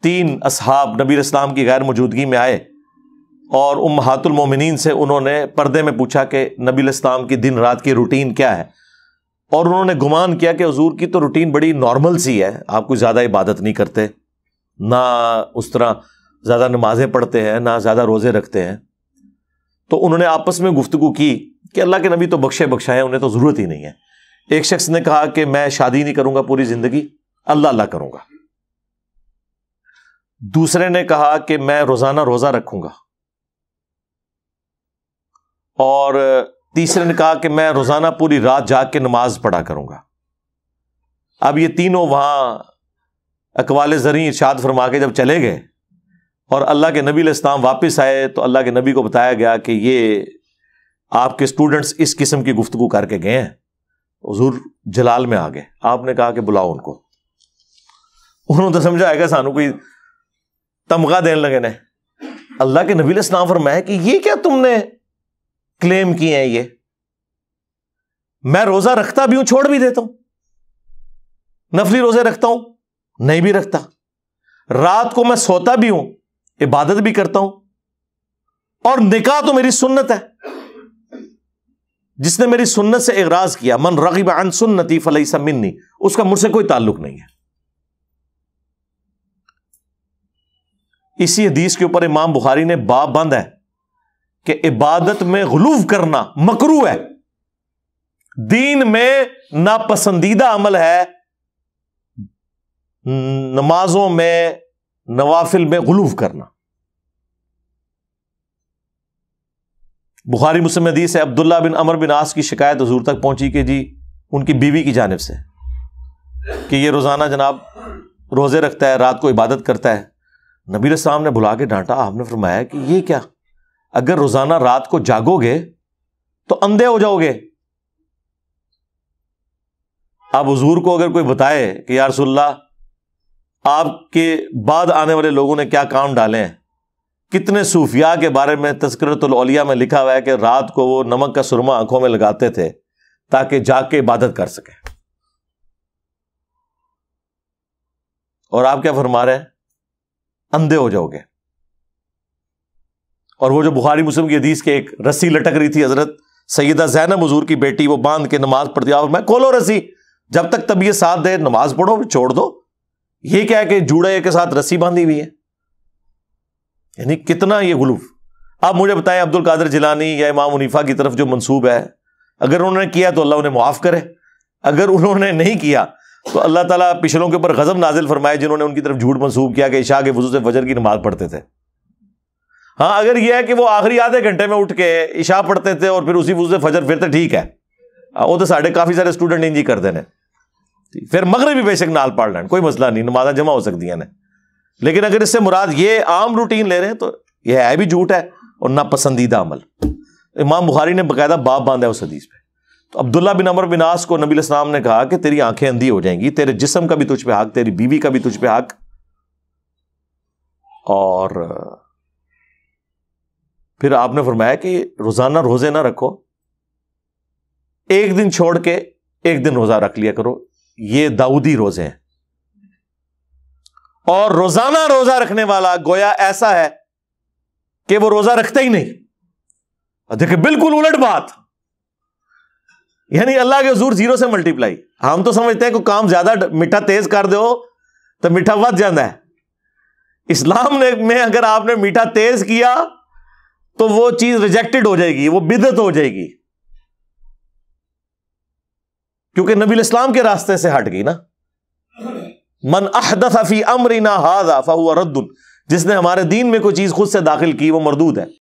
3 اصحاب نبی علیہ السلام کی غیر موجودگی میں آئے اور امہات المومنین سے انہوں نے پردے میں پوچھا کہ نبی علیہ السلام کی دن رات کی روٹین کیا ہے، اور انہوں نے گمان کیا کہ حضور کی تو روٹین بڑی نارمل سی ہے، آپ کوئی زیادہ عبادت نہیں کرتے، نہ اس طرح زیادہ نمازیں پڑھتے ہیں، نہ زیادہ روزے رکھتے ہیں۔ تو انہوں نے آپس میں گفتگو کی کہ اللہ کے نبی تو بخشے بخشائے، انہیں تو ضرورت ہی نہیں ہے۔ ایک شخص نے کہا کہ میں شادی نہیں کروں گا پوری زندگی، اللہ اللہ کروں گا۔ دوسرے نے کہا کہ میں روزانہ روزہ رکھوں گا، اور تیسرے نے کہا کہ میں روزانہ پوری رات جاگ کے نماز پڑھا کروں گا۔ اب یہ تینوں وہاں اقوال زرعی ارشاد فرما کے جب چلے گئے اور اللہ کے نبی علیہ السلام واپس آئے تو اللہ کے نبی کو بتایا گیا کہ یہ آپ کے اسٹوڈنٹس اس قسم کی گفتگو کر کے گئے ہیں۔ حضور جلال میں آ گئے، آپ نے کہا کہ بلاؤ ان کو۔ انہوں نے تو سمجھا ہے کہ سانو کوئی تمغہ دینے لگے نے۔ اللہ کے نبی علیہ السلام فرمایا کہ یہ کیا تم نے کلیم کیے ہیں، یہ میں روزہ رکھتا بھی ہوں، چھوڑ بھی دیتا ہوں، نفلی روزے رکھتا ہوں، نہیں بھی رکھتا، رات کو میں سوتا بھی ہوں، عبادت بھی کرتا ہوں، اور نکاح تو میری سنت ہے۔ جس نے میری سنت سے اعراض کیا، من رغب عن سنتی فلیس منی، اس کا مجھ سے کوئی تعلق نہیں ہے۔ اسی حدیث کے اوپر امام بخاری نے باب بند ہے کہ عبادت میں غلو کرنا مکروہ ہے، دین میں ناپسندیدہ عمل ہے نمازوں میں، نوافل میں غلو کرنا۔ بخاری مسلم حدیث ہے، عبداللہ بن عمر بن عاص کی شکایت حضور تک پہنچی کہ جی ان کی بیوی کی جانب سے کہ یہ روزانہ جناب روزے رکھتا ہے، رات کو عبادت کرتا ہے۔ نبی علیہ السلام نے بلا کے ڈانٹا، آپ نے فرمایا کہ یہ کیا، اگر روزانہ رات کو جاگو گے تو اندھے ہو جاؤ گے۔ اب حضور کو اگر کوئی بتائے کہ یا رسول اللہ آپ کے بعد آنے والے لوگوں نے کیا کام ڈالے ہیں، کتنے صوفیاء کے بارے میں تذکرۃ الاولیاء میں لکھا ہوا ہے کہ رات کو وہ نمک کا سرما آنکھوں میں لگاتے تھے تاکہ جاگ کے عبادت کر سکیں، اور آپ کیا فرما رہے ہیں، اندھے ہو جاؤ گے۔ اور وہ جو بخاری مسلم کی حدیث کے ایک رسی لٹک رہی تھی، حضرت سیدہ زینب حضور کی بیٹی، وہ باندھ کے نماز پڑھتی، اور میں کھولو رسی، جب تک طبیعت ساتھ دے نماز پڑھو، چھوڑ دو۔ یہ کیا ہے کہ جوڑے کے ساتھ رسی باندھی ہوئی ہے، یعنی کتنا یہ غلو۔ آپ مجھے بتائیں عبد القادر جیلانی یا امام حنیفہ کی طرف جو منسوب ہے، اگر انہوں نے کیا تو اللہ انہیں معاف کرے، اگر انہوں نے نہیں کیا تو اللہ تعالیٰ پچھلوں کے اوپر غضب نازل فرمائے جنہوں نے ان کی طرف جھوٹ منسوب کیا کہ عشاء کے وضو سے فجر کی نماز پڑھتے تھے۔ ہاں اگر یہ ہے کہ وہ آخری آدھے گھنٹے میں اٹھ کے عشاء پڑھتے تھے اور پھر اسی وضو سے فجر، پھر تو ٹھیک ہے، وہ تو ساڑھے کافی سارے اسٹوڈنٹ انجی کر دینے، پھر مغرب بھی بے شک نال پڑھ لیں، کوئی مسئلہ نہیں، نمازیں جمع ہو سکتی ہیں۔ لیکن اگر اس سے مراد یہ عام روٹین لے رہے ہیں تو یہ ہے بھی جھوٹ ہے اور ناپسندیدہ عمل۔ امام بخاری نے باقاعدہ باب باندھا اس حدیث پہ۔ تو عبداللہ بن عمر بن عاص کو نبی علیہ السلام نے کہا کہ تیری آنکھیں اندھی ہو جائیں گی، تیرے جسم کا بھی تجھ پہ حق، تیری بیوی کا بھی تجھ پہ حق، اور پھر آپ نے فرمایا کہ روزانہ روزے نہ رکھو، ایک دن چھوڑ کے ایک دن روزہ رکھ لیا کرو، یہ داؤدی روزے ہیں۔ اور روزانہ روزہ رکھنے والا گویا ایسا ہے کہ وہ روزہ رکھتا ہی نہیں۔ دیکھیں بالکل الٹ بات، یعنی اللہ کے حضور 0 سے ملٹیپلائی۔ ہم تو سمجھتے ہیں کہ کام زیادہ میٹھا تیز کر دو تو میٹھا ود جاتا ہے۔ اسلام میں اگر آپ نے میٹھا تیز کیا تو وہ چیز ریجیکٹڈ ہو جائے گی، وہ بدعت ہو جائے گی، کیونکہ نبی الاسلام کے راستے سے ہٹ گئی نا۔ من احدث فی امرنا ھذا فہو رد، جس نے ہمارے دین میں کوئی چیز خود سے داخل کی وہ مردود ہے۔